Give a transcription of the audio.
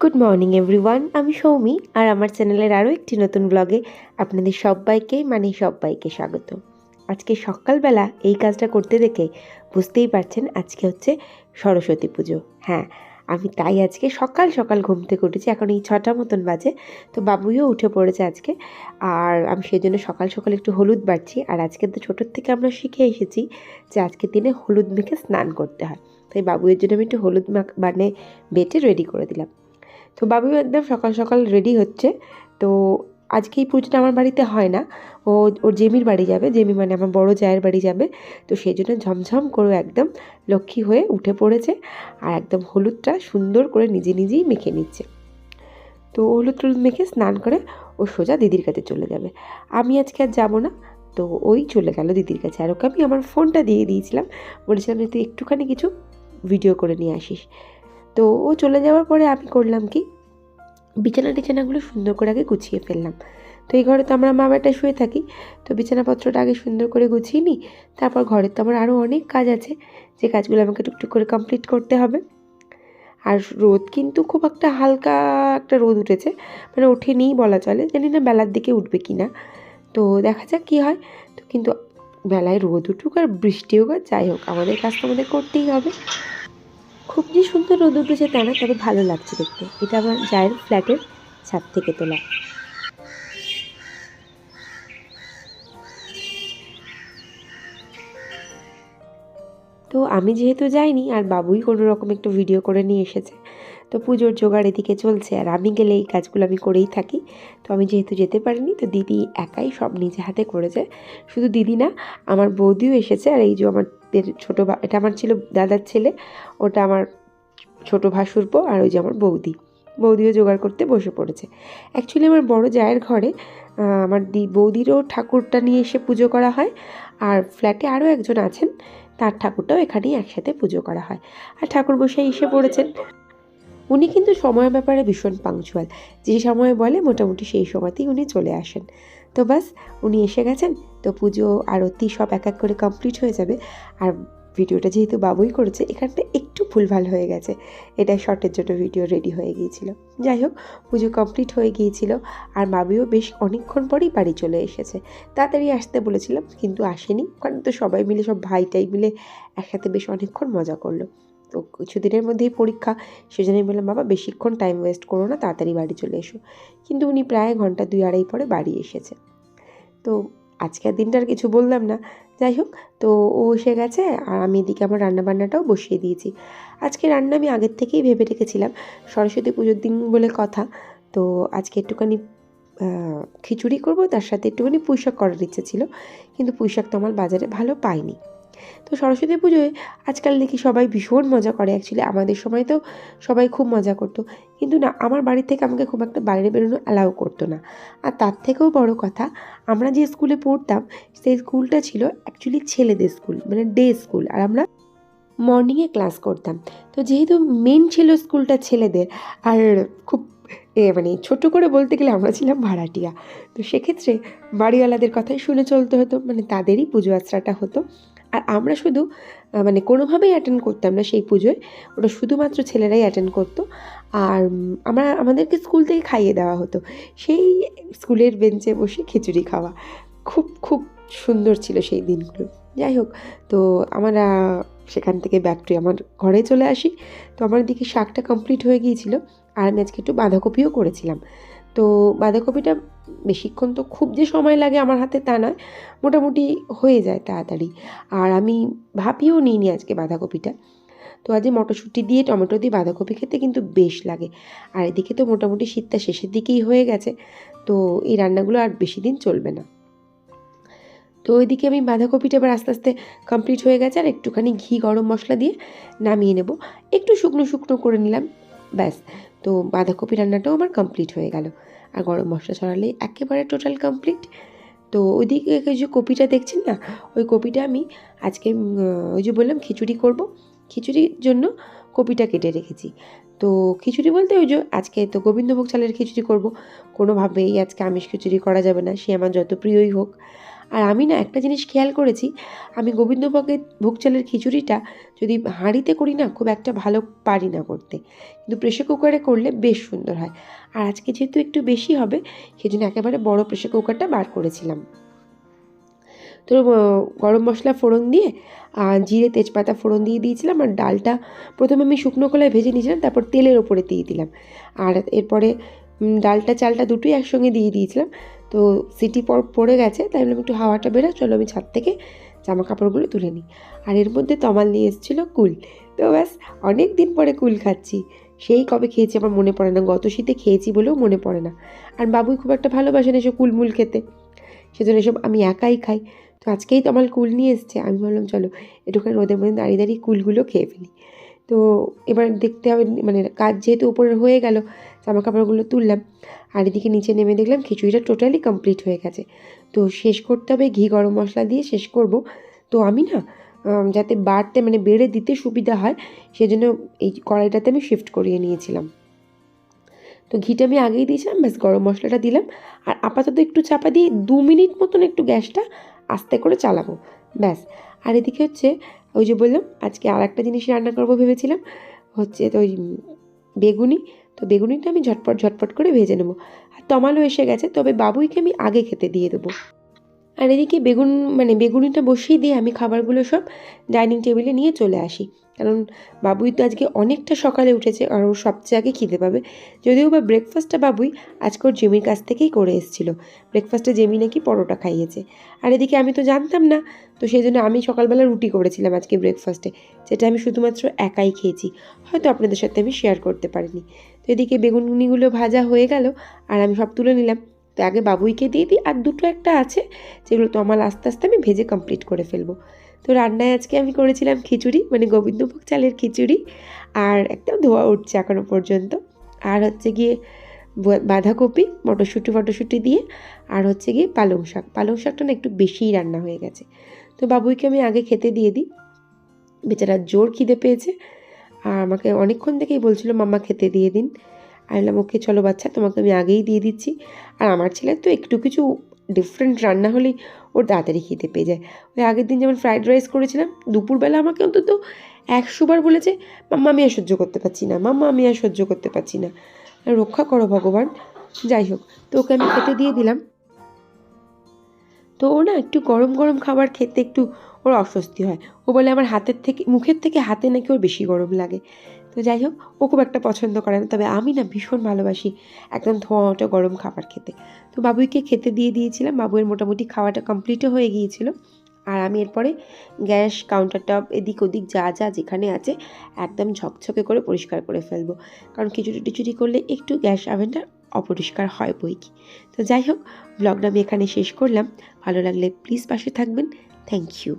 Good morning everyone, আমি সৌমি আর আমার চ্যানেলের আরও একটি নতুন ব্লগে আপনাদের সবাইকে স্বাগত। আজকে সকালবেলা এই কাজটা করতে দেখে বুঝতেই পারছেন আজকে হচ্ছে সরস্বতী পুজো। হ্যাঁ, আমি তাই আজকে সকাল সকাল ঘুম থেকে উঠেছি, এখন এই 6টা মতন বাজে। তো বাবুইও উঠে পড়েছে আজকে, আর আমি সেই জন্য সকাল সকাল একটু হলুদ বাড়ছি। আর আজকে তো ছোটোর থেকে আমরা শিখে এসেছি যে আজকের দিনে হলুদ মেখে স্নান করতে হয়, তাই বাবুইয়ের জন্য আমি একটু হলুদ বেটে রেডি করে দিলাম। তো বাবুও একদম সকাল সকাল রেডি হচ্ছে। তো আজকে এই পুজোটা আমার বাড়িতে হয় না, ওর জেমির বাড়ি যাবে, জেমি মানে আমার বড় জায়ের বাড়ি যাবে। তো সেই জন্য ঝমঝম করে একদম লক্ষ্মী হয়ে উঠে পড়েছে আর একদম হলুদটা সুন্দর করে নিজেই মেখে নিচ্ছে। তো হলুদ টলুদ মেখে স্নান করে ও সোজা দিদির কাছে চলে যাবে। আমি আজকে আর যাবো না, তো ওই চলে গেল দিদির কাছে। আর ওকে আমি আমার ফোনটা দিয়ে দিয়েছিলাম, বলেছিলাম যে তুই একটুখানি কিছু ভিডিও করে নিয়ে আসিস। তো ও চলে যাওয়ার পরে আমি করলাম কি, বিছানাগুলো সুন্দর করে আগে গুছিয়ে ফেললাম। তো এই ঘরে তো আমরা মা বেটা শুয়ে থাকি, তো বিছানাপত্রটা আগে সুন্দর করে গুছিয়ে নিই। তারপর ঘরে তো আমার আরও অনেক কাজ আছে, যে কাজগুলো আমাকে টুকটুক করে কমপ্লিট করতে হবে। আর রোদ কিন্তু খুব একটা হালকা একটা রোদ উঠেছে, মানে ওঠেনি বলা চলে, জানি না বেলার দিকে উঠবে কি না। তো দেখা যাক কী হয়। তো কিন্তু বেলায় রোদ উঠুক আর বৃষ্টি হোক আর যাই হোক, আমাদের কাজ তো আমাদের করতেই হবে। খুব যে সুন্দর রোদ উঠেছে তা না, তবে ভালো লাগছে দেখতে। এটা আমার জায়ের ফ্ল্যাটের ছাদ থেকে তোলা। তো আমি যেহেতু যাইনি আর বাবুই কোনো রকম একটু ভিডিও করে নিয়ে এসেছে, তো পুজোর জোগাড় এদিকে চলছে। আর আমি গেলে এই কাজগুলো আমি করেই থাকি। তো আমি যেহেতু যেতে পারিনি, তো দিদি একাই সব নিজে হাতে করেছে। শুধু দিদি না, আমার বৌদিও এসেছে। আর এই যে আমাদের এটা আমার ছিল দাদার ছেলে, ওটা আমার ছোটো ভাসুরপো। আর ওই যে আমার বৌদিও জোগাড় করতে বসে পড়েছে। অ্যাকচুয়ালি আমার বড় জায়ের ঘরে আমার বৌদিরও ঠাকুরটা নিয়ে এসে পুজো করা হয়, আর ফ্ল্যাটে আরও একজন আছেন, তার ঠাকুরটাও এখানেই একসাথে পুজো করা হয়। আর ঠাকুর বসে এসে পড়েছেন। উনি কিন্তু সময়ের ব্যাপারে ভীষণ পাংচুয়াল, যে সময় বলে মোটামুটি সেই সময়তেই উনি চলে আসেন। তো বাস, উনি এসে গেছেন। তো পুজো আরতি সব এক এক করে কমপ্লিট হয়ে যাবে। আর ভিডিওটা যেহেতু বাবুই করেছে, এখানটা একটু ভুলভাল হয়ে গেছে, এটা শর্টের জন্য ভিডিও রেডি হয়ে গিয়েছিল। যাই হোক, পুজো কমপ্লিট হয়ে গিয়েছিল। আর বাবুও বেশ অনেকক্ষণ পরেই বাড়ি চলে এসেছে। তাড়াতাড়ি আসতে বলেছিলাম, কিন্তু আসেনি, কারণ তো সবাই মিলে, সব ভাইটাই মিলে একসাথে বেশ অনেকক্ষণ মজা করলো। তো কিছুদিনের মধ্যেই পরীক্ষা, সেজন্যই বললাম বাবা বেশিক্ষণ টাইম ওয়েস্ট করো না, তাড়াতাড়ি বাড়ি চলে এসো। কিন্তু উনি প্রায় ঘন্টা 2-2.5 পরে বাড়ি এসেছে। তো আজকের দিনটার কিছু বললাম না। যাই হোক, তো ও এসে গেছে আর আমি এদিকে আমার রান্নাবান্নাটাও বসিয়ে দিয়েছি। আজকে রান্না আমি আগের থেকেই ভেবে রেখেছিলাম, সরস্বতী পুজোর দিন বলে কথা। তো আজকে একটুখানি খিচুড়ি করব, তার সাথে একটুখানি পুঁইশাক করার ইচ্ছে ছিল, কিন্তু পুঁইশাক তো আমার বাজারে ভালো পাইনি। তো সরস্বতী পুজোয় আজকাল দেখি সবাই ভীষণ মজা করে। অ্যাকচুয়ালি আমাদের সময় তো সবাই খুব মজা করতো, কিন্তু না, আমার বাড়ি থেকে আমাকে খুব একটা বাইরে বেরোনো অ্যালাউ করতো না। আর তার থেকেও বড় কথা, আমরা যে স্কুলে পড়তাম সেই স্কুলটা ছিল অ্যাকচুয়ালি ছেলেদের স্কুল, মানে ডে স্কুল, আর আমরা মর্নিংয়ে ক্লাস করতাম। তো যেহেতু মেন ছিল স্কুলটা ছেলেদের, আর খুব মানে ছোটো করে বলতে গেলে আমরা ছিলাম ভাড়াটিয়া। তো সেক্ষেত্রে বাড়িওয়ালাদের কথাই শুনে চলতে হতো, মানে তাদেরই পুজো আশ্রাটা হতো। আর আমরা শুধু মানে কোনোভাবেই অ্যাটেন্ড করতাম না সেই পুজোয়, ওটা শুধুমাত্র ছেলেরাই অ্যাটেন্ড করতো। আর আমাদেরকে স্কুল থেকে খাইয়ে দেওয়া হতো, সেই স্কুলের বেঞ্চে বসে খিচুড়ি খাওয়া। খুব খুব সুন্দর ছিল সেই দিনগুলো। যাই হোক, তো আমরা সেখান থেকে ব্যাক টু আমার ঘরে চলে আসি। তো আমার দিকে শাকটা কমপ্লিট হয়ে গিয়েছিল, আর আমি আজকে একটু বাঁধাকপিও করেছিলাম। তো বাঁধাকপিটা বেশিক্ষণ তো খুব যে সময় লাগে আমার হাতে তা নয়, মোটামুটি হয়ে যায় তাড়াতাড়ি। আর আমি ভাপিও নিইনি আজকে বাঁধাকপিটা। তো আজ মটরশুঁটি দিয়ে টমেটো দিয়ে বাঁধাকপি খেতে কিন্তু বেশ লাগে। আর এদিকে তো মোটামুটি শীতটা শেষের দিকেই হয়ে গেছে, তো এই রান্নাগুলো আর বেশি দিন চলবে না। তো ওইদিকে আমি বাঁধাকপিটা এবার আস্তে আস্তে কমপ্লিট হয়ে গেছে, আর একটুখানি ঘি গরম মশলা দিয়ে নামিয়ে নেব, একটু শুকনো শুকনো করে নিলাম, ব্যাস। তো বাঁধাকপি রান্নাটাও আমার কমপ্লিট হয়ে গেল। আর গরম মশলা ছড়ালে একেবারে টোটাল কমপ্লিট। তো ওইদিকে ওই যে কপিটা দেখছেন না, ওই কপিটা আমি আজকে ওই যে বললাম খিচুড়ি করব, খিচুড়ির জন্য কপিটা কেটে রেখেছি। তো খিচুড়ি বলতে ওই যে আজকে তো গোবিন্দভোগ চালের খিচুড়ি করব, কোনোভাবেই আজকে আমিষ খিচুড়ি করা যাবে না, সে আমার যত প্রিয়ই হোক। আর আমি না একটা জিনিস খেয়াল করেছি, আমি গোবিন্দভোগের ভোগ চালের খিচুড়িটা যদি হাঁড়িতে করি না খুব একটা ভালো পারি না করতে, কিন্তু প্রেশার কুকারে করলে বেশ সুন্দর হয়। আর আজকে যেহেতু একটু বেশি হবে সেজন্য একেবারে বড় প্রেশার কুকারটা বার করেছিলাম। তো গরম মশলা ফোড়ন দিয়ে জিরে তেজপাতা ফোড়ন দিয়ে দিয়েছিলাম, আর ডালটা প্রথমে আমি শুকনো কলায় ভেজে নিয়েছিলাম, তারপর তেলের ওপরে দিয়ে দিলাম। আর এরপরে ডালটা চালটা দুটোই একসঙ্গে দিয়ে দিয়েছিলাম। তো সিটি পড়ে গেছে, তাই বললাম একটু হাওয়াটা বেরো, চলো আমি ছাদ থেকে জামা কাপড়গুলো তুলে নিই। আর এর মধ্যে তমাল নিয়ে এসেছিলো কুল। তো ব্যাস অনেক দিন পরে কুল খাচ্ছি, সেই কবে খেয়েছি আমার মনে পড়ে না, গত শীতে খেয়েছি বলেও মনে পড়ে না। আর বাবুই খুব একটা ভালোবাসেন এসব কুলমুল খেতে, সেজন্য এসব আমি একাই খাই। তো আজকেই তো আমার কুল নিয়ে এসছে, আমি ভাবলাম চলো একটুখানি রোদের মধ্যে দাঁড়িয়ে দাঁড়িয়ে কুলগুলো খেয়ে ফেলি। তো এবার দেখতে হবে, মানে কাজ যেহেতু উপরে হয়ে গেল, জামা কাপড়গুলো তুললাম, আর এদিকে নিচে নেমে দেখলাম খিচুড়িটা টোটালি কমপ্লিট হয়ে গেছে। তো শেষ করতে হবে, ঘি গরম মশলা দিয়ে শেষ করব। তো আমি না যাতে বাড়তে মানে বেড়ে দিতে সুবিধা হয় সেজন্য এই কড়াইটাতে আমি শিফট করিয়ে নিয়েছিলাম। তো ঘিটা আমি আগেই দিয়েছিলাম, ব্যাস গরম মশলাটা দিলাম, আর আপাতত একটু চাপা দিয়ে 2 মিনিট মতন একটু গ্যাসটা আস্তে করে চালাবো, ব্যাস। আর এদিকে হচ্ছে ওই যে বললাম আজকে আর একটা জিনিস রান্না করবো ভেবেছিলাম, হচ্ছে তো ওই বেগুনি। তো বেগুনিটা আমি ঝটপট ঝটপট করে ভেজে নেবো। আর তমালও এসে গেছে, তবে বাবুইকে আমি আগে খেতে দিয়ে দেবো। আর এদিকে বেগুনিটা বসিয়ে দিয়ে আমি খাবারগুলো সব ডাইনিং টেবিলে নিয়ে চলে আসি, কারণ বাবুই তো আজকে অনেকটা সকালে উঠেছে আর ওর সবচেয়ে আগে খিদে পাবে। যদিও বা ব্রেকফাস্টটা বাবুই আজকে ওর জেমির কাছ থেকেই করে এসেছিল, ব্রেকফাস্টে জেমি নাকি পরোটা খাইয়েছে। আর এদিকে আমি তো জানতাম না, তো সেই জন্য আমি সকালবেলা রুটি করেছিলাম আজকে ব্রেকফাস্টে, যেটা আমি শুধুমাত্র একাই খেয়েছি, হয়তো আপনাদের সাথে আমি শেয়ার করতে পারিনি। তো এদিকে বেগুনিগুলো ভাজা হয়ে গেল আর আমি সব তুলে নিলাম। তো আগে বাবুইকে দিয়ে দিই, আর দুটো একটা আছে যেগুলো তো আমার আস্তে আস্তে আমি ভেজে কমপ্লিট করে ফেলবো। তো রান্নায় আজকে আমি করেছিলাম খিচুড়ি, মানে গোবিন্দভোগ চালের খিচুড়ি, আর একদম ধোয়া উঠছে এখনও পর্যন্ত। আর হচ্ছে গিয়ে বাঁধাকপি মটরশুঁটি দিয়ে, আর হচ্ছে গিয়ে পালং শাকটা না একটু বেশিই রান্না হয়ে গেছে। তো বাবুইকে আমি আগে খেতে দিয়ে দিই, বেচারা জোর খিদে পেয়েছে, আর আমাকে অনেকক্ষণ থেকেই বলছিল মাম্মা খেতে দিয়ে দিন। আমি বললাম ওকে চলো বাচ্চা, তোমাকে আমি আগেই দিয়ে দিচ্ছি। আর আমার ছেলের তো একটু কিছু ডিফারেন্ট রান্না হলেই ওর তাড়াতাড়ি খেতে পেয়ে যায়। ওই আগের দিন যেমন ফ্রাইড রাইস করেছিলাম, দুপুরবেলা আমাকে অন্তত 100 বার বলেছে মাম্মা আমি আর সহ্য করতে পারছি না, মাম্মা আমি আর সহ্য করতে পারছি না। রক্ষা করো ভগবান। যাই হোক, তো ওকে আমি খেতে দিয়ে দিলাম। তো ও না একটু গরম গরম খাবার খেতে একটু ওর অস্বস্তি হয়, ও বলে আমার মুখের থেকে হাতে নাকি ওর বেশি গরম লাগে। তো যাই হোক, ও খুব একটা পছন্দ করে না, তবে আমি না ভীষণ ভালোবাসি একদম ধোঁয়াটা গরম খাবার খেতে। তো বাবুইকে খেতে দিয়ে দিয়েছিলাম, বাবুয়ের মোটামুটি খাওয়াটা কমপ্লিটও হয়ে গিয়েছিল। আর আমি এরপরে গ্যাস কাউন্টারটপ এদিক ওদিক যা যা যেখানে আছে একদম ঝকঝকে করে পরিষ্কার করে ফেলবো, কারণ খিচুড়ি টিচুড়ি করলে একটু গ্যাস ওভেনটা অপরিষ্কার হয় বই কি। তো যাই হোক, ব্লগটা আমি এখানে শেষ করলাম। ভালো লাগলে প্লিজ পাশে থাকবেন। Thank you.